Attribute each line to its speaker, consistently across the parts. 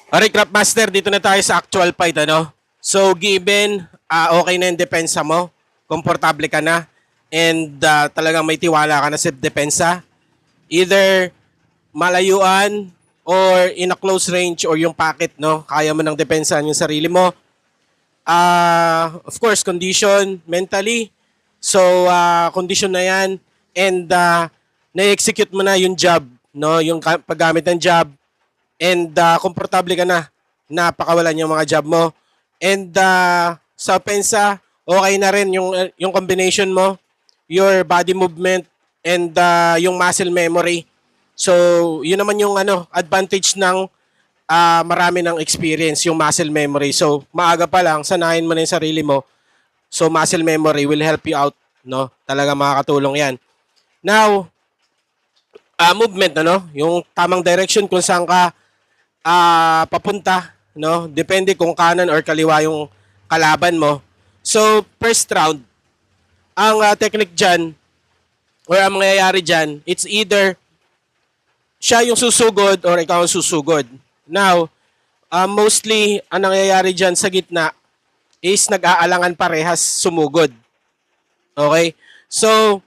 Speaker 1: Alright, Craft Master, dito na tayo sa actual fight, ano? So, given, okay na yung depensa mo, komportable ka na, and talagang may tiwala ka na sa depensa, either malayuan or in a close range or yung pocket, no? Kaya mo ng depensa yung sarili mo. Of course, condition mentally. So, condition na yan, and na-execute mo na yung job, no? Yung paggamit ng job, and komportable ka na pakawalan yung mga job mo. And sa pensa, okay na rin yung combination mo, your body movement, and yung muscle memory. So, yun naman yung advantage ng marami ng experience, yung muscle memory. So, maaga pa lang, sanayin mo na yung sarili mo. So, muscle memory will help you out, no? Talaga makakatulong yan. Now, movement, yung tamang direction kung saan ka papunta, no? Depende kung kanan or kaliwa yung kalaban mo. So, first round, ang technique dyan, or ang mangyayari dyan, it's either siya yung susugod or ikaw ang susugod. Now, mostly, ang nangyayari dyan sa gitna is nag-aalangan parehas sumugod. Okay? So,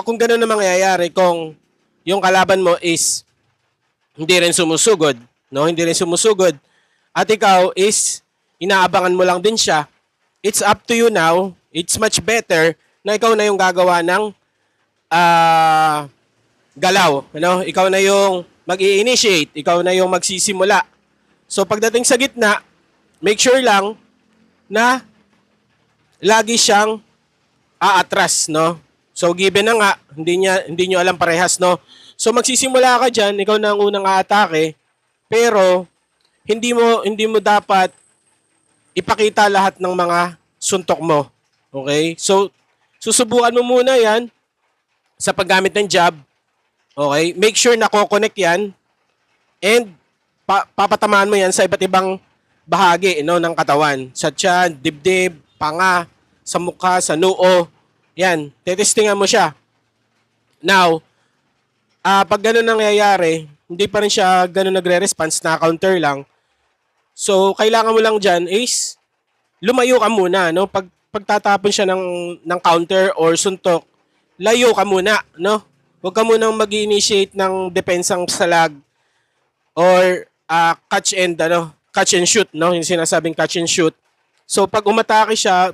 Speaker 1: kung gano'n na mangyayari, kung yung kalaban mo is hindi rin sumusugod, no? Hindi rin sumusugod, at ikaw is inaabangan mo lang din siya, it's up to you now. It's much better na ikaw na yung gagawa ng galaw, Ikaw na yung mag-i-initiate, ikaw na yung magsisimula. So pagdating sa gitna, make sure lang na lagi siyang aatras, no? So given na nga, hindi niyo alam parehas, no? So magsisimula ka diyan, ikaw na ang unang aatake, pero hindi mo dapat ipakita lahat ng mga suntok mo. Okay? So susubukan mo muna 'yan sa paggamit ng jab. Okay? Make sure na ko-connect 'yan, and papatamaan mo 'yan sa iba't ibang bahagi, ng katawan. Sa tiyan, dibdib, panga, sa mukha, sa noo. Yan, tetestingan mo siya. Now, pag ganun nangyayari, hindi pa rin siya ganun nagre-response, na counter lang. So, kailangan mo lang dyan is lumayo ka muna, no? Pagtatapon siya ng counter or suntok, layo ka muna, no? Huwag ka munang mag-initiate ng depensang salag or catch and shoot, no? Yung sinasabing catch and shoot. So, pag umatake siya,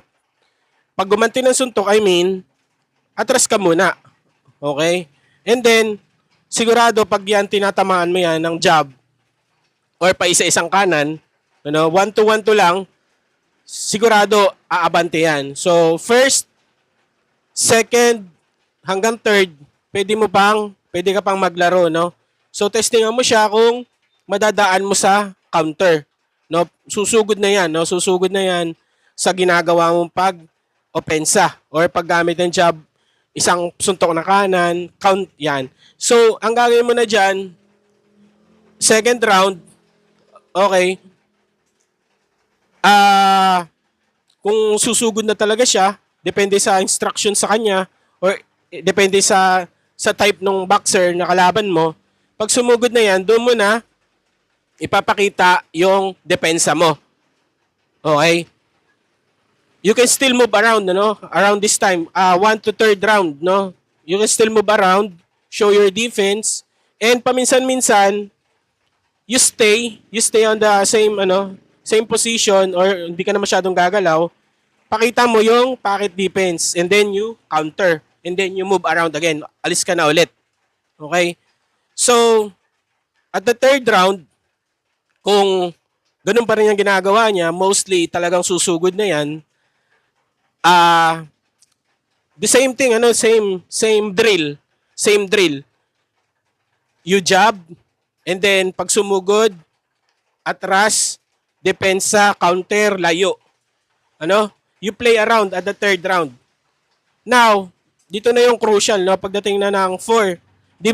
Speaker 1: pag gumanti ng suntok, atras ka muna. Okay? And then, sigurado pag yan tinatamaan mo yan ng jab or pa isa-isang kanan, 1-2 lang, sigurado aabante yan. So, first, second, hanggang third, pwede ka pang maglaro, no? So, testingan mo siya kung madadaan mo sa counter. No? Susugod na yan, no? Susugod na yan sa ginagawa mong pag-opensa or paggamit ng jab, isang suntok na kanan, count yan. So, ang gagawin mo na dyan, second round, okay, kung susugod na talaga siya, depende sa instruction sa kanya, or depende sa type ng boxer na kalaban mo, pag sumugod na yan, doon mo na ipapakita yung depensa mo. Okay? You can still move around, around this time, 1 to 3rd round, no? You can still move around, show your defense, and paminsan-minsan, you stay on the same position, or hindi ka na masyadong gagalaw, pakita mo yung pocket defense, and then you counter, and then you move around again, alis ka na ulit. Okay? So, at the 3rd round, kung ganun pa rin yung ginagawa niya, mostly talagang susugod na yan, the same thing, same drill. You jab, and then pag sumugod, atras, depensa, counter, layo. You play around at the 3rd round. Now, dito na yung crucial, no? Pagdating na ng 4, hindi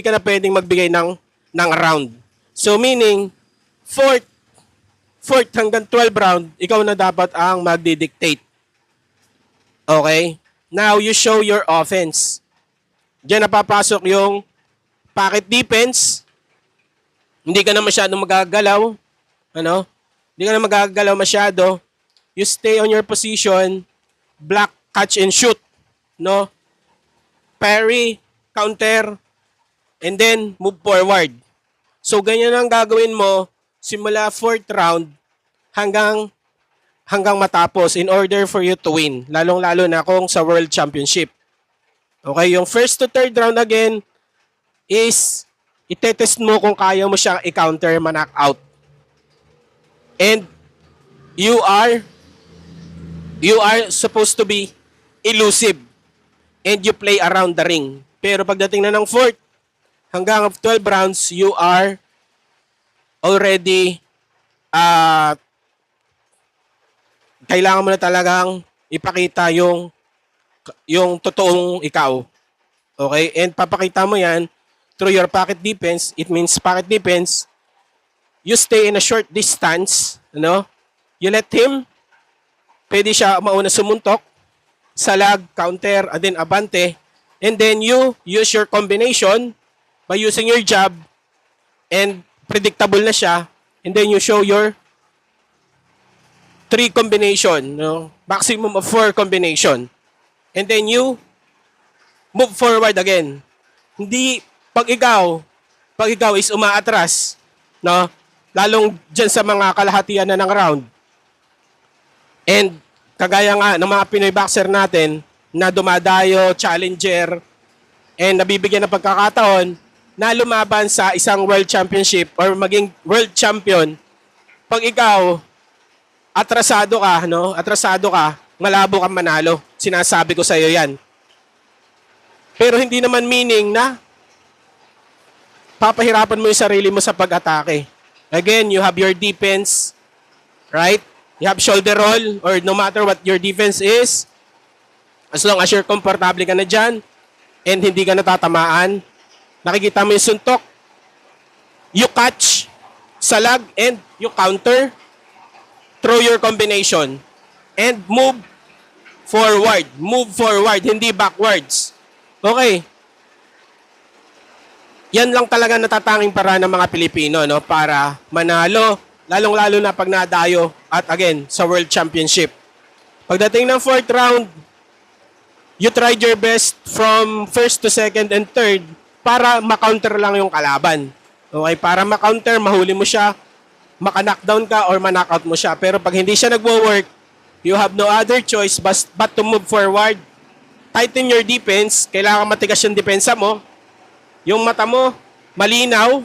Speaker 1: ka na pwedeng magbigay ng round. So meaning 4th hanggang 12 round, ikaw na dapat ang magdi-dictate. Okay? Now you show your offense. Diyan napapasok yung pocket defense. Hindi ka na masyadong magagalaw. Ano? Hindi ka na magagalaw masyado. You stay on your position, block, catch, and shoot. No? Parry, counter, and then move forward. So, ganyan ang gagawin mo simula 4th round hanggang matapos in order for you to win. Lalong-lalo na kung sa World Championship. Okay, yung first to third round again is itetest mo kung kaya mo siyang i-counter, ma-knock out. And you are supposed to be elusive and you play around the ring. Pero pagdating na ng 4th hanggang 12 rounds, you are already kailangan mo na talagang ipakita yung totoong ikaw. Okay? And papakita mo yan through your pocket defense. It means pocket defense. You stay in a short distance. Ano? You let him. Pwede siya mauna sumuntok. Salag, counter, and then abante. And then you use your combination by using your jab. And predictable na siya. And then you show your 3 combination. No? Maximum of 4 combination. And then you move forward again. Hindi, pag ikaw is umaatras, no? Lalong dyan sa mga kalahatian na ng round. And kagaya nga ng mga Pinoy boxer natin na dumadayo, challenger, and nabibigyan ng pagkakataon na lumaban sa isang world championship or maging world champion, pag ikaw atrasado ka, malabo kang manalo. Sinasabi ko sa iyo yan. Pero hindi naman meaning na papahirapan mo yung sarili mo sa pag-atake. Again, you have your defense, right? You have shoulder roll or no matter what your defense is, as long as you're comfortable ka na dyan and hindi ka natatamaan, nakikita mo yung suntok, you catch, salag, and you counter, throw your combination, and move forward, hindi backwards. Okay. Yan lang talaga natatanging paraan ng mga Pilipino, no, para manalo, lalong-lalo na pag nadayo at again sa World Championship. Pagdating ng 4th round, you tried your best from 1st to 2nd and 3rd para ma-counter lang yung kalaban. Okay, para ma-counter, mahuli mo siya, maka-knockdown ka or ma-knockout mo siya. Pero pag hindi siya nagwo-work, you have no other choice but to move forward. Tighten your defense. Kailangan matigas yung depensa mo. Yung mata mo, malinaw.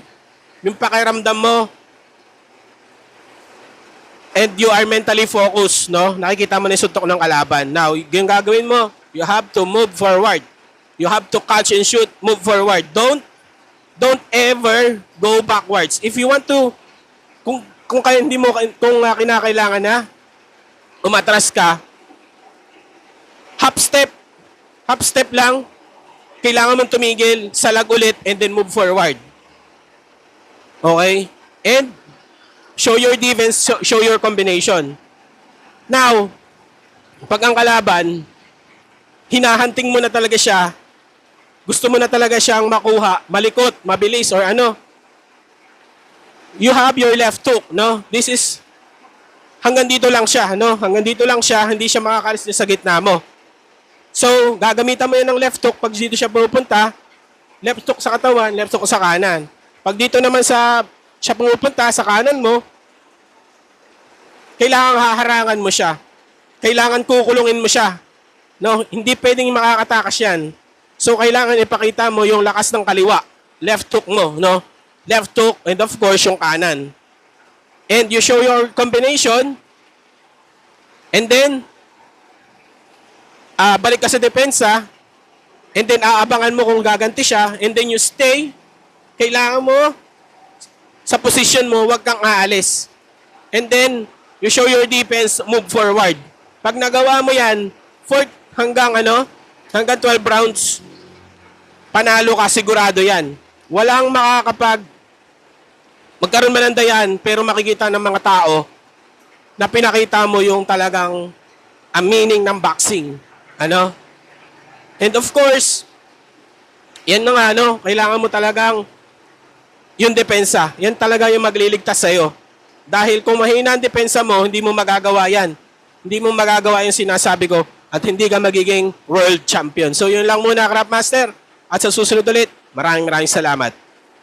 Speaker 1: Yung pakiramdam mo. And you are mentally focused, no? Nakikita mo na yung suntok ng kalaban. Now, yung gagawin mo, you have to move forward. You have to catch and shoot, move forward. Don't ever go backwards. If you want to, kung kinakailangan na, umatras ka, half step lang, kailangan mong tumigil, salag ulit, and then move forward. Okay? And show your defense, show your combination. Now, pag ang kalaban, hinahanting mo na talaga siya, gusto mo na talaga siyang makuha, malikot, mabilis, or ano, you have your left hook, no? This is, hanggang dito lang siya, no? Hanggang dito lang siya, hindi siya makakalis sa gitna mo. So, gagamitan mo yan ng left hook pag dito siya pupunta, left hook sa katawan, left hook sa kanan. Pag dito naman siya pumupunta sa kanan mo, kailangan haharangan mo siya. Kailangan kukulungin mo siya. No? Hindi pwedeng makakatakas yan. So, kailangan ipakita mo yung lakas ng kaliwa. Left hook mo, no? Left hook, and of course, yung kanan. And you show your combination, and then, balik ka sa depensa, and then aabangan mo kung gaganti siya, and then you stay. Kailangan mo, sa position mo, huwag kang aalis. And then, you show your defense, move forward. Pag nagawa mo yan, 4th hanggang 12 rounds, panalo ka, sigurado yan. Walang magkaroon man ng dayan, pero makikita ng mga tao na pinakita mo yung talagang meaning ng boxing. Ano? And of course, Yan na nga, no? Kailangan mo talagang yung depensa. Yan talaga yung magliligtas sa'yo. Dahil kung mahina ang depensa mo, hindi mo magagawa yan. Hindi mo magagawa yung sinasabi ko at hindi ka magiging world champion. So yun lang muna, Craft Master. At sa susunod ulit, maraming salamat.